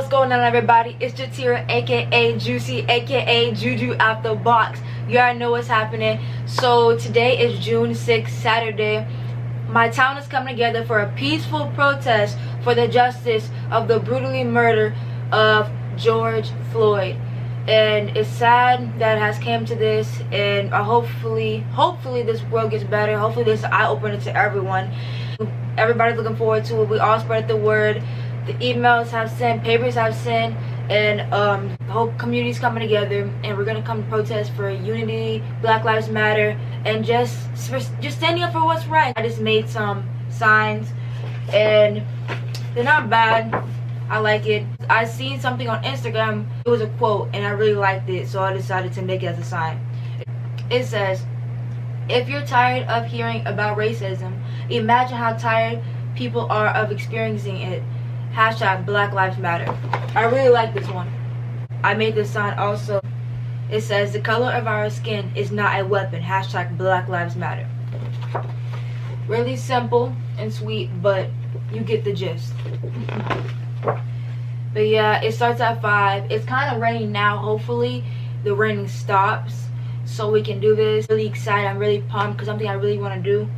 What's going on, everybody? It's Jatira, aka Juicy, aka Juju out the box. You already know what's happening. So today is June 6th, Saturday. My town is coming together for a peaceful protest for the justice of the brutally murder of George Floyd. And it's sad that it has came to this, and hopefully this world gets better. Hopefully this is an eye-opener to everyone. Everybody's looking forward to it. We all spread the word. The emails have sent, papers have sent, and the whole community's coming together, and we're gonna come to protest for unity, Black Lives Matter, and just standing up for what's right. I just made some signs, and they're not bad. I like it. I seen something on Instagram. It was a quote, and I really liked it, so I decided to make it as a sign. It says, "If you're tired of hearing about racism, imagine how tired people are of experiencing it. Hashtag Black Lives Matter." I really like this one. I made this sign also. It says, "The color of our skin is not a weapon. Hashtag Black Lives Matter." Really simple and sweet, but you get the gist. But yeah, it starts at 5. It's kind of raining now. Hopefully the raining stops so we can do this. Really excited. I'm really pumped because something I really want to do,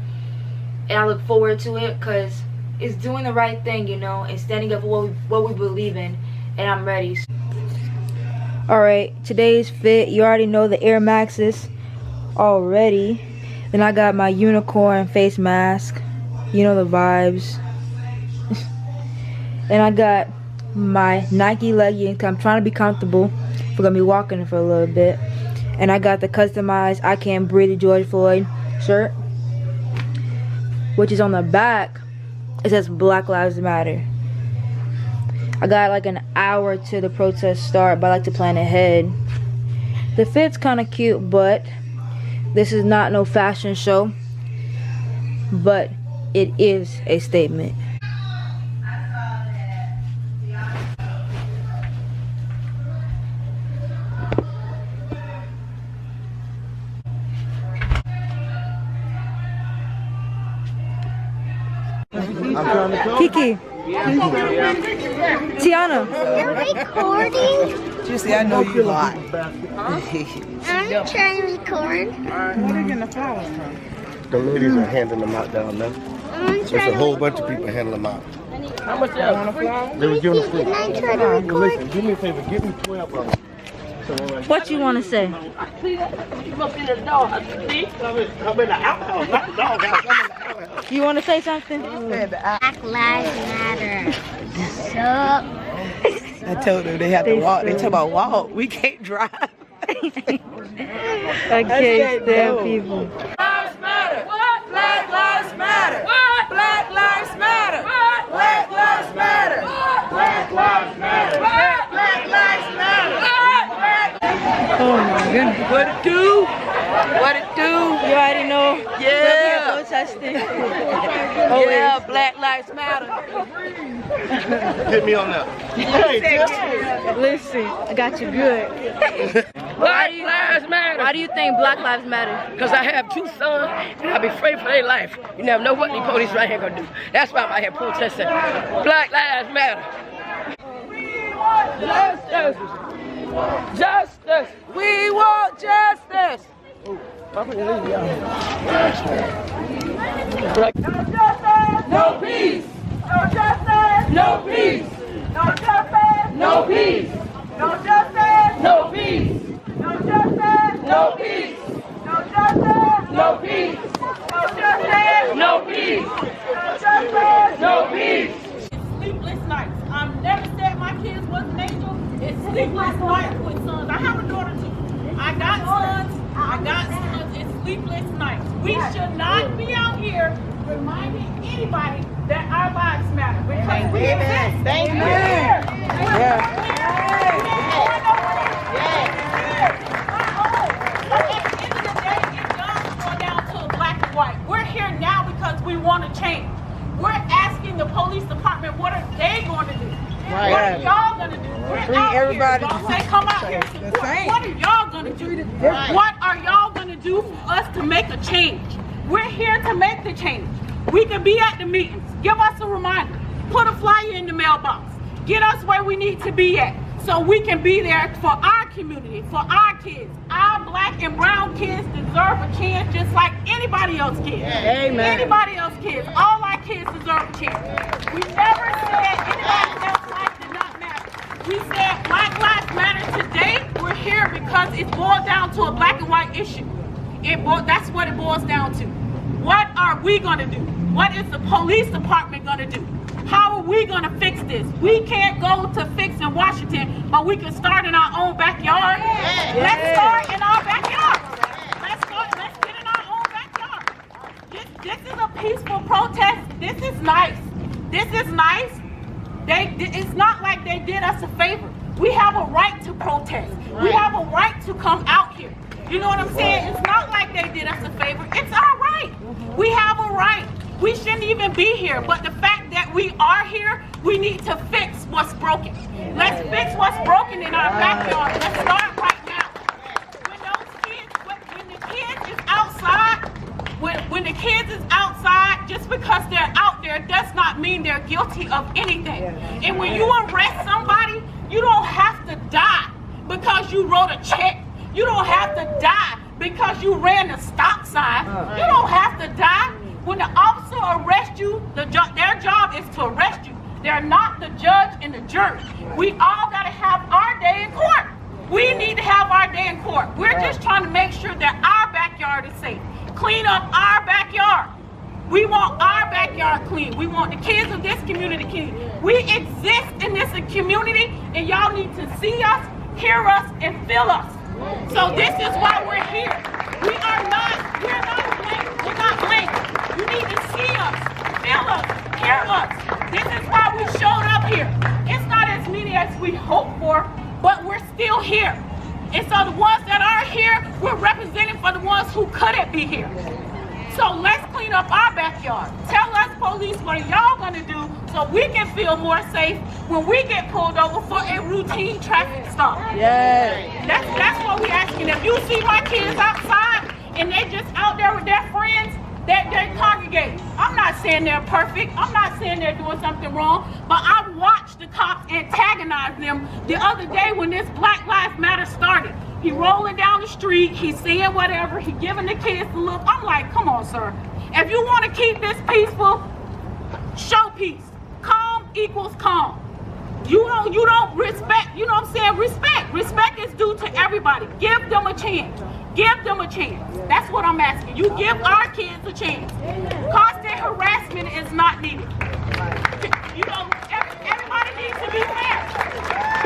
and I look forward to it because it's doing the right thing, you know, and standing up for what we believe in, and I'm ready. Alright, today's fit, you already know the Air Maxes already. Then I got my unicorn face mask, you know the vibes. And I got my Nike leggings. I'm trying to be comfortable. We're gonna be walking for a little bit. And I got the customized I Can't Breathe George Floyd shirt, which is on the back. It says Black Lives Matter. I got like an hour to the protest start, but I like to plan ahead. The fit's kind of cute, but this is not no fashion show, but it is a statement. Kiki. Tiana. You're recording? Juicy, I know you lie. I'm trying to record. Where are they getting the flowers from? The ladies are handing them out down there. There's a whole bunch of people handing them out. How much you want a flower? They were giving them free. Can I try to record? Listen, do me a favor, give me 12 of them. What you want to say? You want to say something? Black Lives Matter. So, I told them they have to walk. They talk about walk. We can't drive. I can't stand people. Lives matter. What? Black Lives Matter. What? Black Lives Matter. What? Black Lives Matter. What? Black Lives Matter. What? Black Lives Matter. Oh my goodness. What it do? What it do? You already know. Yeah. Protesting. Yeah, Black Lives Matter. Hit me on that. Listen, I got you good. Black Lives Matter. Why do you think Black Lives Matter? Because I have 2 sons and I be afraid for their life. You never know what these police right here gonna do. That's why I'm out here protesting. Black Lives Matter. We want justice. Justice. We want justice. No peace. No justice. No peace. No justice. No peace. No justice. No peace. No justice. No peace. No justice. No peace. No justice. No peace. No justice. No peace. Sleepless nights. I've never said my kids wasn't angel. It's sleepless nights with sons. I have a daughter too. I got sons. It's sleepless nights. We should not be out here reminding anybody that our lives matter. Because we exist. Thank you. At the end of the day, it does go down to black and white. We're here now because we want to change. We're asking the police department, what are they going to do? Right. What are y'all going to do? We're Free out everybody. here. Don't say come out here. What are y'all going to do? What are y'all going to do for us to make a change? We're here to make the change. We can be at the meetings. Give us a reminder. Put a flyer in the mailbox. get us where we need to be at, so we can be there for our community, for our kids. Our black and brown kids deserve a chance just like anybody else's kids. Amen. Anybody else's kids. All our kids deserve a chance. We never said anybody else's life did not matter. We said Black Lives Matter. Today, we're here because it boiled down to a black and white issue. That's what it boils down to. What are we gonna do? What is the police department gonna do? How are we gonna fix this? We can't go to fix in Washington, but we can start in our own backyard. Let's start in our backyard. Let's get in our own backyard. This is a peaceful protest. This is nice. This is nice. It's not like they did us a favor. We have a right to protest. We have a right to come out here. You know what I'm saying? It's not like they did us a favor. It's our right. We have a right. We shouldn't even be here, but the fact that we are here, we need to fix what's broken. Let's fix what's broken in our backyard. Let's start right now. When the kids is outside, when the kids is outside, just because they're out there does not mean they're guilty of anything. And when you arrest somebody, you don't have to die because you wrote a check. You don't have to die because you ran the stop sign. You don't have to die. When the officer arrests you, their job is to arrest you. They're not the judge and the jury. We all got to have our day in court. We need to have our day in court. We're just trying to make sure that our backyard is safe. Clean up our backyard. We want our backyard clean. We want the kids of this community clean. We exist in this community, and y'all need to see us, hear us, and feel us. So this is why we're here. We're not blank. We're not blank. You need to see us, feel us, hear us. This is why we showed up here. It's not as many as we hoped for, but we're still here. And so the ones that are here, we're representing for the ones who couldn't be here. So let's clean up our backyard. Tell us, police, what are y'all gonna do so we can feel more safe when we get pulled over for a routine traffic stop. Yeah. That's what we're asking. If you see my kids outside and they just out there with their friends, they congregate. I'm not saying they're perfect. I'm not saying they're doing something wrong, but I watched the cops antagonize them the other day when this Black Lives Matter started. He rolling down the street, he's saying whatever, he giving the kids the look. I'm like, come on, sir. If you want to keep this peaceful, show peace. Calm equals calm. You don't respect, you know what I'm saying? Respect is due to everybody. Give them a chance. Give them a chance. That's what I'm asking. You give our kids a chance. Constant harassment is not needed. You know, everybody needs to be fair.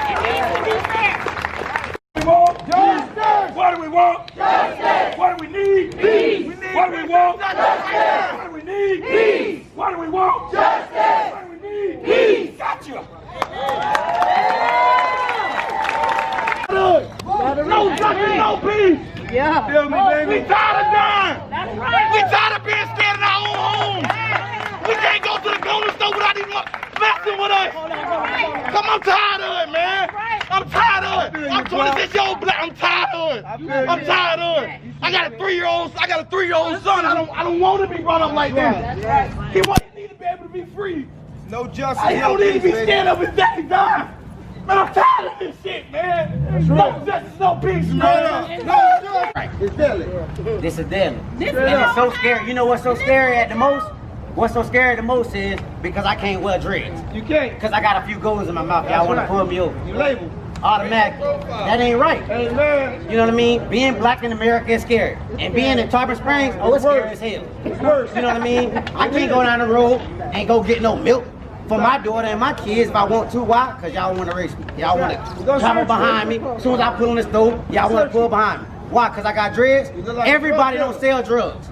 It needs to be fair. Justice! What do we want? Justice! What do we need? Peace! What do we want? Justice! What do we need? Peace! What do we want? Justice! What do we need? Peace! Gotcha! No justice, no peace! Yeah. Feel me, baby? We tired of dying! That's right! We tired of being scared in our own homes! We can't go to the corner store without even messing with us! Come, I'm tired of it, man! I'm tired of it! I'm 26 years old black, I'm tired of it! I'm tired of it! I got a 3-year-old son, I don't want to be brought up like that! He need to be able to be free! No justice. I don't need to be scared of his daddy dying! Man, I'm tired of this shit, man! No justice, no peace, man! No justice! It's deadly. This is deadly. And it's so scary. You know what's so scary at the most? What's so scary the most is because I can't wear dreads. You can't. Because I got a few goals in my mouth. Y'all want to pull me over. You label. Automatically. That ain't right. Hey, man. You know what I mean? Being black in America is scary. And being in Tarpon Springs, oh, it's scary as hell. It's worse. You know what I mean? I can't go down the road and go get no milk for my daughter and my kids if I want to. Why? Because y'all want to race me. Y'all want to travel behind me. As soon as I pull on this door, y'all want to pull behind me. Why? Because I got dreads? Everybody don't sell drugs.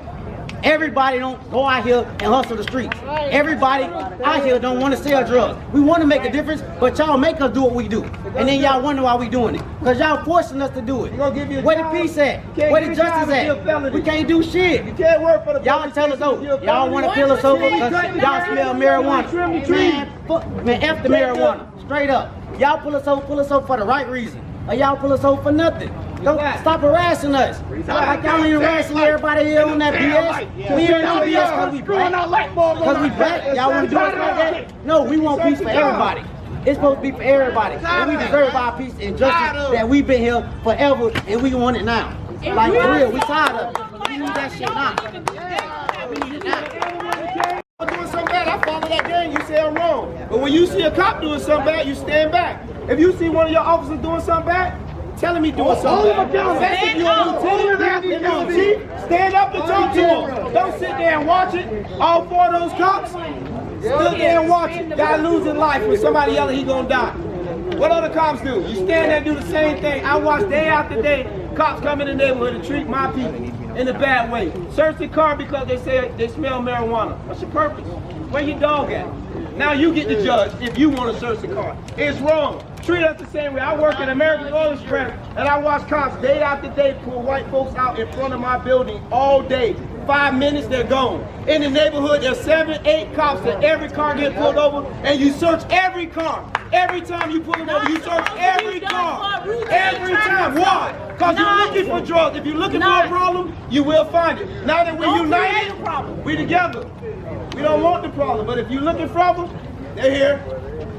Everybody don't go out here and hustle the streets. Everybody out here don't want to sell drugs. We want to make a difference, but y'all make us do what we do. And then y'all wonder why we doing it. Because y'all forcing us to do it. Where the peace at? Where the justice at? We can't do shit. You can't work for the Y'all tell us, oh, y'all want to kill us over because y'all smell marijuana. Man, F the marijuana. Straight up. Y'all pull us over for the right reason. Or y'all pull us over for nothing. Don't stop harassing us. Like y'all ain't harassing everybody here on that BS. We ain't on BS because we black. Because we black. Y'all want to do us like that? No, we want peace for everybody. It's supposed to be for everybody. And we deserve our peace and justice that we've been here forever and we want it now. Like for real, we tired of it. We need that shit now. We need it now. Doing something bad, I follow that game, you say I'm wrong. But when you see a cop doing something bad, you stand back. If you see one of your officers doing something bad, telling me doing something bad. If you're a lieutenant, stand up and talk to them. Don't sit there and watch it. All 4 of those cops stood there and watch it. Guy losing life when somebody yelling he gonna die. What other cops do? You stand there and do the same thing. I watch day after day cops come in the neighborhood and treat my people in a bad way. Search the car because they say they smell marijuana. What's your purpose? Where your dog at? Now you get to judge if you want to search the car. It's wrong. Treat us the same way. I work at American Oil Express and I watch cops day after day pull white folks out in front of my building all day. 5 minutes, they're gone. In the neighborhood, there's 7, 8 cops that every car get pulled over and you search every car. Every time you pull them over, you search every car. Every time. Why? Because you're looking for drugs. If you're looking for a problem, you will find it. Now that we're united, we together. We don't want the problem, but if you're looking for them, they're here.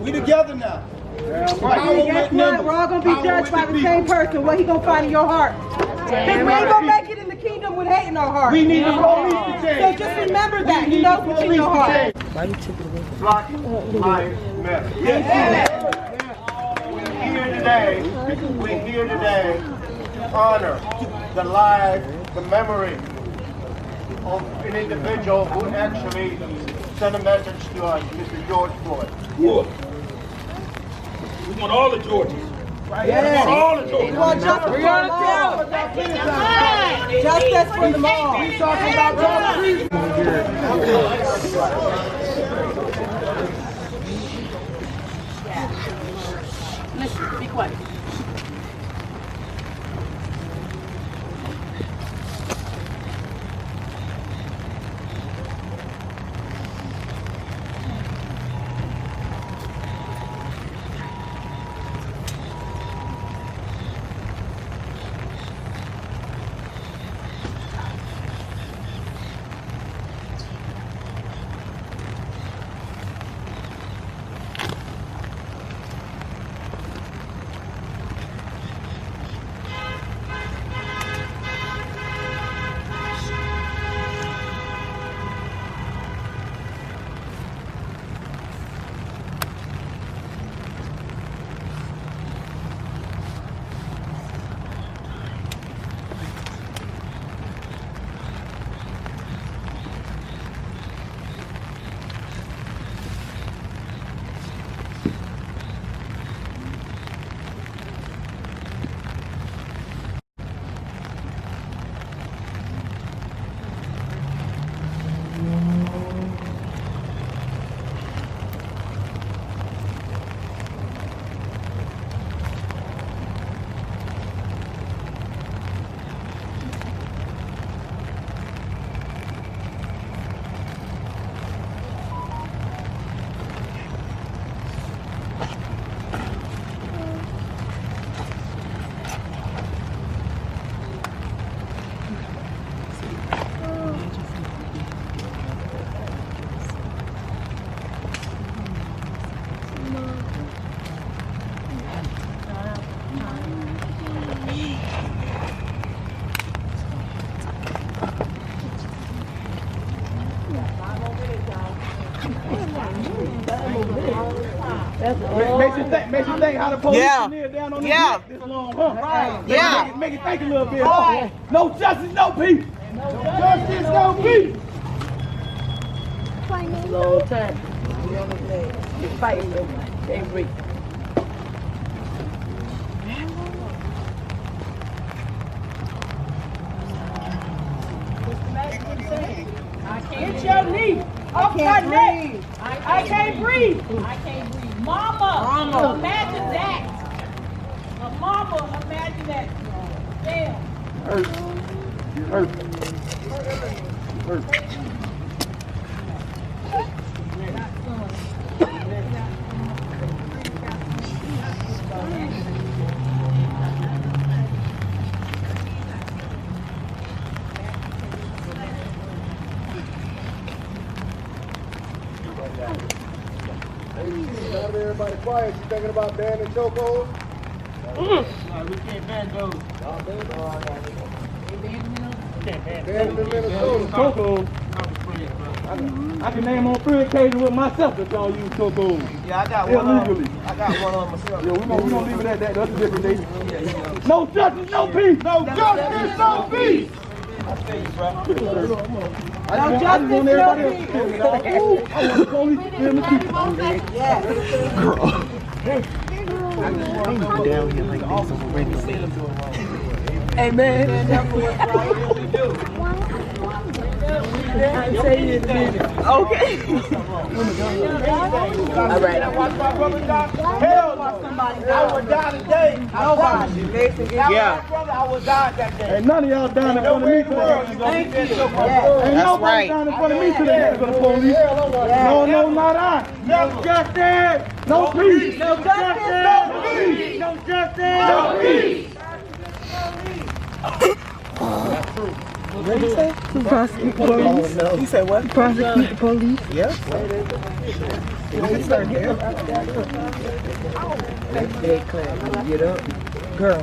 We together now. Guess what? We're all gonna be judged by the same person. What he gonna find in your heart? Because we ain't gonna make it in the kingdom with hate in our heart. We need the police to change. So just remember that. He knows what's in your heart. Black Lives Matter. Yes. We're here today to honor the life, the memory of an individual who actually sent a message to us, Mr. George Floyd. We want all the Georges. Yes. We want all the Georges. We want justice for them all. Justice for them all. He's talking about Listen, be quiet. Makes you think how the police live down on this neck this long, huh? Right. Make it think a little bit. Right. No justice, no peace. No justice, no peace. Long time. You're fighting them. Can't breathe. Get your knee off my neck. I can't breathe. I can't breathe. Mama, imagine that. A mama, imagine that. Damn. Hurt. Everybody quiet. You thinking about banning chokeholds? We can't ban those. Ban them in Minnesota. Chokehold. I can name on 3 occasions with myself that y'all use chokehold. Yeah, I got one illegally. I got one on myself. Yeah, we gonna leave it at that. That's a different day. No justice, no peace. No justice, no peace. I just want everybody else to feel me, dog. I want the police to feel me too. Girl. Hey man. Okay. All right. Hell no. I would die today. Nobody. Yeah. I would die that day. And none of y'all dying in front of me today. Ain't nobody dying in front of me today for the police. No, no, not I. No justice. No peace. No justice. No peace. No justice. No peace. What did he say? To prosecute the police. He said what? Prosecute the police. Yes. Get up. Girl.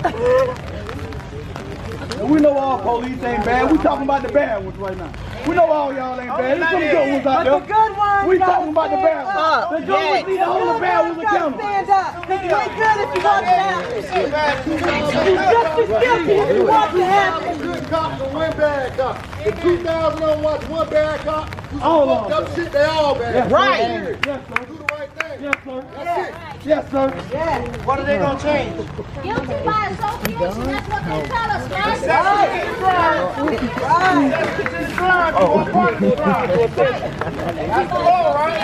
We know all police ain't bad. We talking about the bad ones right now. We know all y'all ain't bad. There's some good ones out there. But the good ones, we talking about the bad ones. The good ones need to hold the bad ones accountable. Stand up. Because you ain't good if you want to happen. You just as guilty if you want to happen. Good cops and one bad cop. In 2000 on watch one bad cop. All of them. Shit, they all bad. Yes, right. Yes, sir. Do the right thing. Yes, sir. That's it. Yes, sir. What are they gonna change? Guilty by association, that's what they tell us, man. That's the law, right?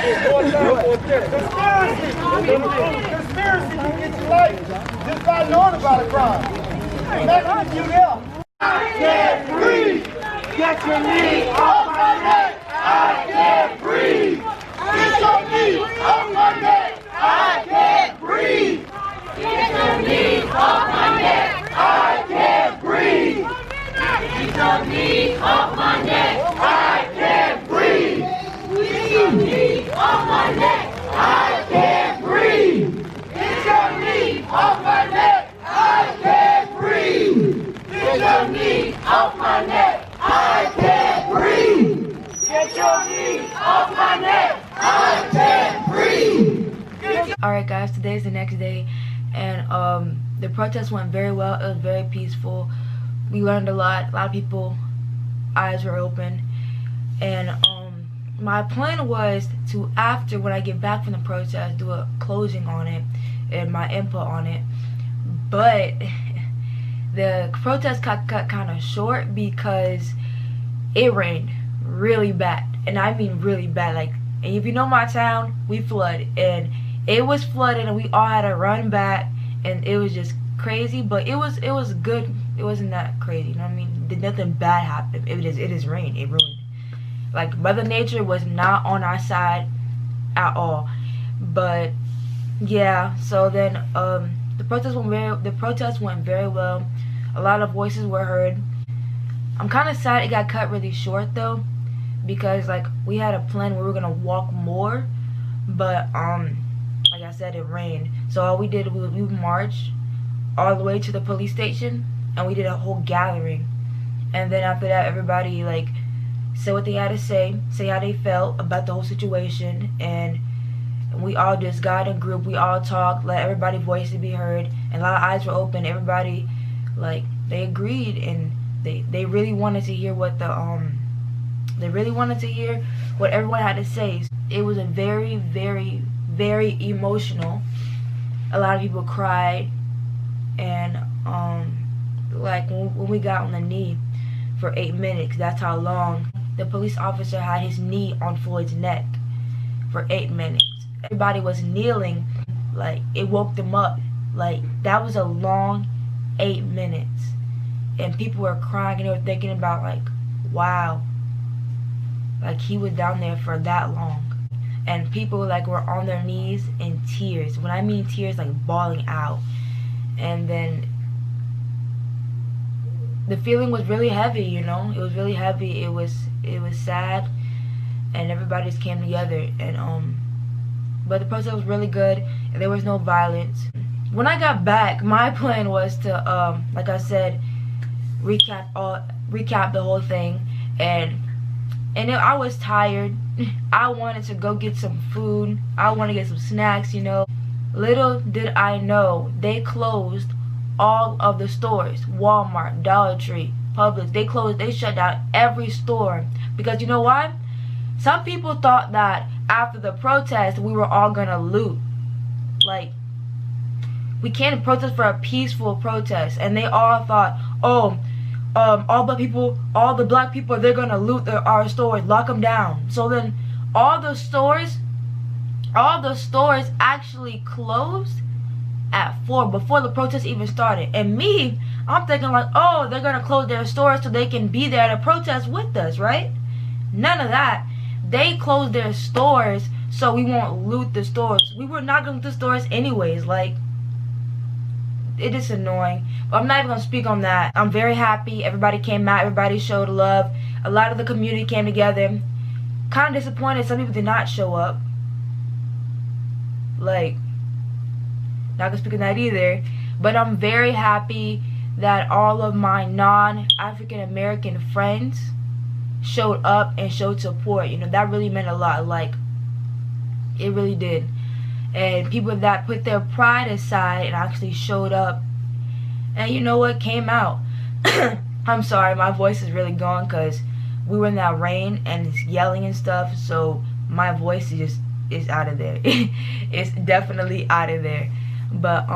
Conspiracy can get you life just by knowing about a crime. That's what you know. I can't breathe. Get your knee off my neck. I can't breathe. Get your knee off my neck. I can't breathe. Get your knee off my neck. I can't breathe. Get your knee off my neck. I can't breathe. Get your knee off my neck. I can't breathe. Get your knee off my neck. I can't breathe. Get your knee off my neck. I can't breathe. Get your knee off my neck. I can't breathe. Alright guys, today's the next day, and the protest went very well. It was very peaceful. We learned a lot of people eyes were open, and my plan was to, after when I get back from the protest, do a closing on it and my input on it, but the protest got cut kind of short because it rained really bad, and I mean really bad. Like, and if you know my town, we flood, and it was flooded, and we all had to run back, and it was just crazy. But it was good. It wasn't that crazy, you know what I mean? Did nothing bad happen. It is rain. It ruined. Like, Mother Nature was not on our side at all. But yeah, so then the protest went very well. A lot of voices were heard. I'm kind of sad it got cut really short though, because like we had a plan where we were gonna walk more, but like I said, it rained. So all we did was we marched all the way to the police station, and we did a whole gathering. And then after that, everybody like said what they had to say how they felt about the whole situation, and we all just got in a group. We all talked, let everybody's voices be heard, and a lot of eyes were open. Everybody, like, they agreed, and they really wanted to hear what what everyone had to say. It was a very, very, very emotional. A lot of people cried, and like when we got on the knee for 8 minutes, that's how long the police officer had his knee on Floyd's neck for 8 minutes. Everybody was kneeling, like it woke them up. Like, that was a long 8 minutes, and people were crying, and they were thinking about, like, wow, like he was down there for that long. And people like were on their knees in tears. When I mean tears, like bawling out. And then the feeling was really heavy, you know. It was really heavy. It was sad, and everybody just came together. And but the protest was really good and there was no violence. When I got back, my plan was to like I said, recap the whole thing, and I was tired. I wanted to go get some food. I want to get some snacks, you know. Little did I know, they closed all of the stores. Walmart, Dollar Tree, Publix, they shut down every store. Because you know why? Some people thought that after the protest, we were all gonna loot. Like, we can't protest for a peaceful protest. And they all thought, oh, all the black people, they're gonna loot our stores, lock them down. So then all the stores actually closed at 4 before the protest even started. And me, I'm thinking like, oh, they're gonna close their stores so they can be there to protest with us, right? None of that. They closed their stores so we won't loot the stores. We were not gonna loot the stores anyways. Like, it is annoying, but I'm not even gonna speak on that. I'm very happy everybody came out, everybody showed love. A lot of the community came together. Kind of disappointed some people did not show up. Like, not gonna speak on that either, but I'm very happy that all of my non-African American friends showed up and showed support. You know, that really meant a lot. Like, it really did. And people that put their pride aside and actually showed up, and you know what, came out. I'm sorry, my voice is really gone because we were in that rain and it's yelling and stuff, so my voice is out of there. It's definitely out of there. But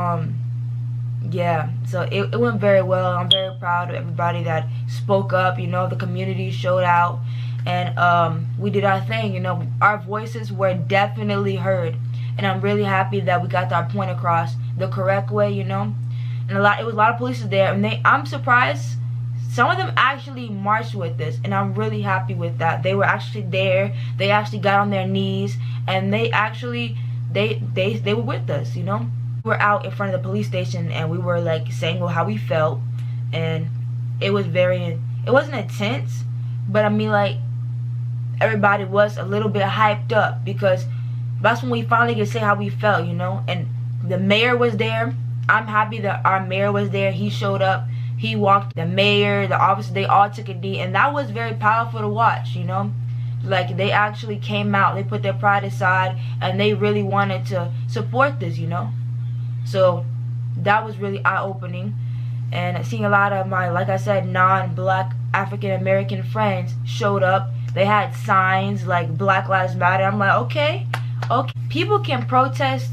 yeah, so it went very well. I'm very proud of everybody that spoke up. You know, the community showed out, and we did our thing. You know, our voices were definitely heard. And I'm really happy that we got our point across the correct way, you know. And it was a lot of police there, and I'm surprised some of them actually marched with us, and I'm really happy with that. They were actually there. They actually got on their knees, and they actually they were with us, you know. We were out in front of the police station, and we were like saying how we felt, and it wasn't intense, but I mean, like, everybody was a little bit hyped up because that's when we finally could say how we felt, you know. And the mayor was there. I'm happy that our mayor was there. He showed up. He walked. The mayor, the officer, they all took a knee, and that was very powerful to watch, you know. Like, they actually came out. They put their pride aside, and they really wanted to support this, you know. So that was really eye-opening. And seeing a lot of my, like I said, non-black African-American friends showed up. They had signs like Black Lives Matter. I'm like, okay. People can protest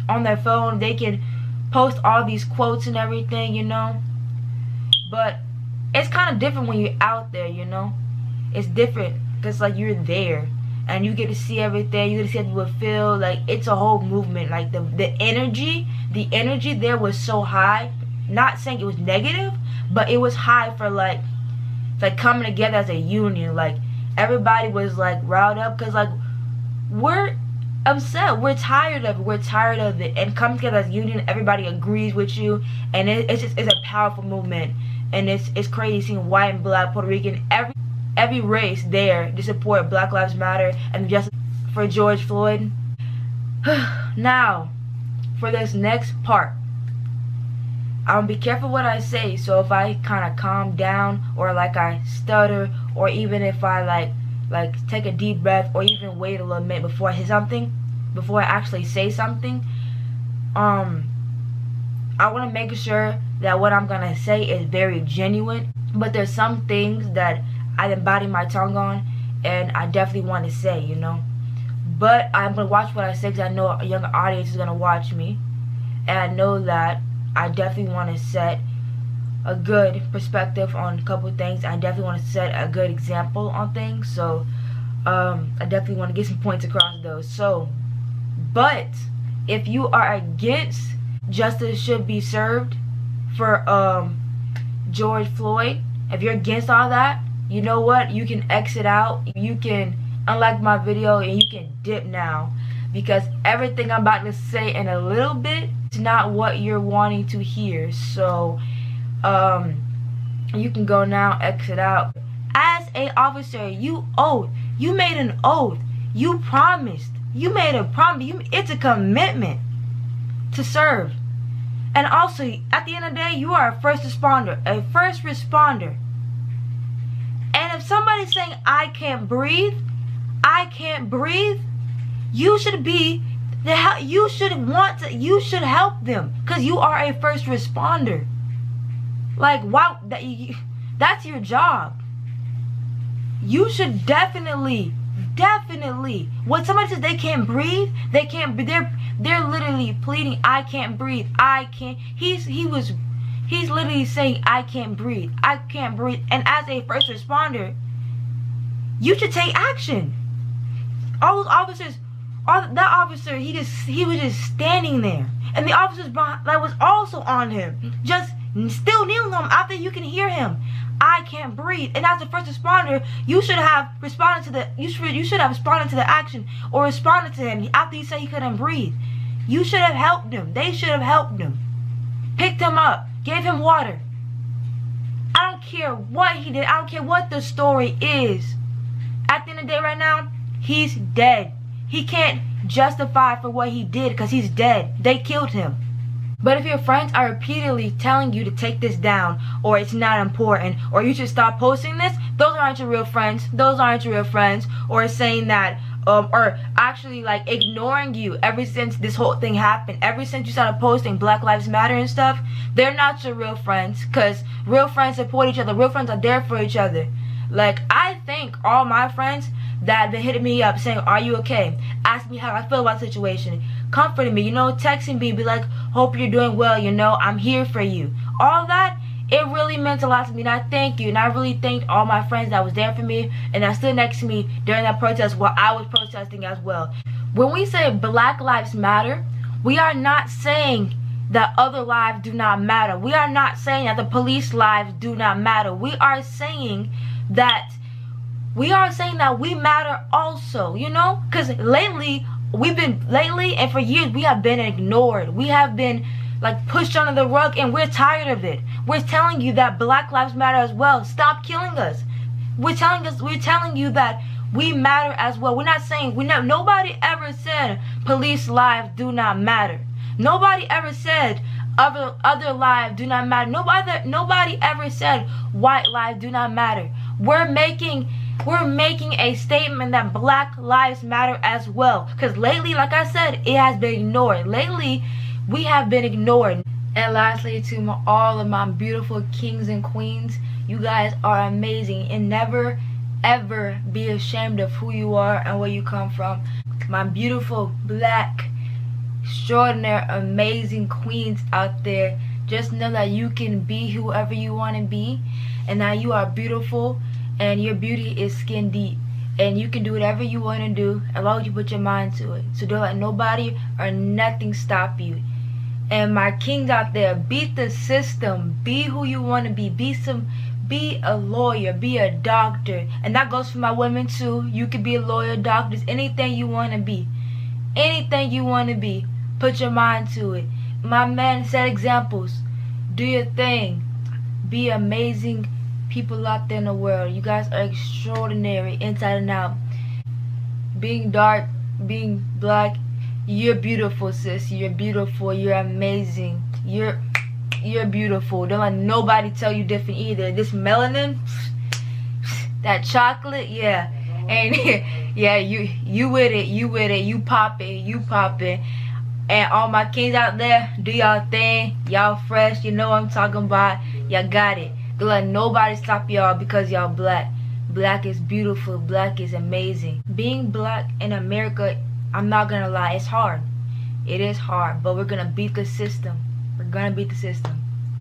on their phone. They can post all these quotes and everything, you know. But it's kind of different when you're out there, you know. It's different because, like, you're there and you get to see everything. You get to see how people feel. Like, it's a whole movement. Like, the energy there was so high. Not saying it was negative, but it was high for like coming together as a union. Like, everybody was like riled up because, like, we're upset. We're tired of it. We're tired of it. And coming together as a union, everybody agrees with you, and it's a powerful movement. And it's crazy seeing white and black, Puerto Rican, every race there to support Black Lives Matter and justice for George Floyd. Now, for this next part, I'm gonna be careful what I say. So if I kind of calm down, or like I stutter, or even if I like take a deep breath, or even wait a little minute before I hit something, before I actually say something, I want to make sure that what I'm gonna say is very genuine. But there's some things that I embody my tongue on, and I definitely want to say, you know. But I'm gonna watch what I say because I know a younger audience is gonna watch me, and I know that I definitely want to set a good perspective on a couple things. I definitely want to set a good example on things. So I definitely want to get some points across those. So, but if you are against justice should be served for George Floyd, if you're against all that, you know what? You can exit out. You can unlike my video and you can dip now, because everything I'm about to say in a little bit is not what you're wanting to hear. So you can go now, exit out. As a officer, you made an oath. You promised You made a promise. It's a commitment to serve. And also, at the end of the day, you are a first responder. A first responder. And if somebody's saying, I can't breathe, you should be you should help them, because you are a first responder. Like, wow, that's your job. You should definitely, when somebody says they can't breathe, they're literally pleading, I can't breathe, I can't. He's literally saying, I can't breathe, and as a first responder, you should take action. All those officers, that officer, he was just standing there, and the officers that was also on him, just still kneeling on him after you can hear him. I can't breathe. And as a first responder, you should have responded to the action, or responded to him after he said he couldn't breathe. You should have helped him. They should have helped him. Picked him up, gave him water. I don't care what he did. I don't care what the story is. At the end of the day, right now, he's dead. He can't justify for what he did, because he's dead. They killed him. But if your friends are repeatedly telling you to take this down, or it's not important, or you should stop posting this, those aren't your real friends. Those aren't your real friends. Or saying that, or actually like ignoring you ever since this whole thing happened, ever since you started posting Black Lives Matter and stuff, they're not your real friends, because real friends support each other. Real friends are there for each other. Like, I thank all my friends that have been hitting me up saying, are you okay? Asking me how I feel about the situation. Comforting me, texting me, be like, hope you're doing well, I'm here for you. All that, it really meant a lot to me, and I thank you. And I really thanked all my friends that was there for me and that stood next to me during that protest while I was protesting as well. When we say Black Lives Matter, we are not saying that other lives do not matter. We are not saying that the police lives do not matter. We are saying that we matter also, because lately and for years we have been ignored. We have been like pushed under the rug, and we're tired of it. We're telling you that Black Lives Matter as well. Stop killing us. We're telling you that we matter as well. We're not saying, nobody ever said police lives do not matter. Nobody ever said other lives do not matter. Nobody ever said white lives do not matter. We're making a statement that Black Lives Matter as well. Because lately, like I said, it has been ignored. Lately, we have been ignored. And lastly, to all of my beautiful kings and queens, you guys are amazing. And never, ever be ashamed of who you are and where you come from. My beautiful, black, extraordinary, amazing queens out there, just know that you can be whoever you want to be, and that you are beautiful, and your beauty is skin deep, and you can do whatever you want to do as long as you put your mind to it. So don't let nobody or nothing stop you. And my kings out there, beat the system. Be who you want to be. Be a lawyer, be a doctor, and that goes for my women too. You could be a lawyer, doctor, anything you want to be. Anything you want to be, put your mind to it. My men set examples. Do your thing. Be amazing people out there in the world. You guys are extraordinary inside and out. Being dark, being black, you're beautiful, sis. You're beautiful. You're amazing. You're beautiful. Don't let nobody tell you different either. This melanin, that chocolate, yeah. And yeah, you with it, you pop it. And all my kings out there, do y'all thing. Y'all fresh, you know what I'm talking about. Y'all got it. Don't let nobody stop y'all because y'all black. Black is beautiful. Black is amazing. Being black in America, I'm not gonna lie, it's hard. It is hard, but we're gonna beat the system. We're gonna beat the system.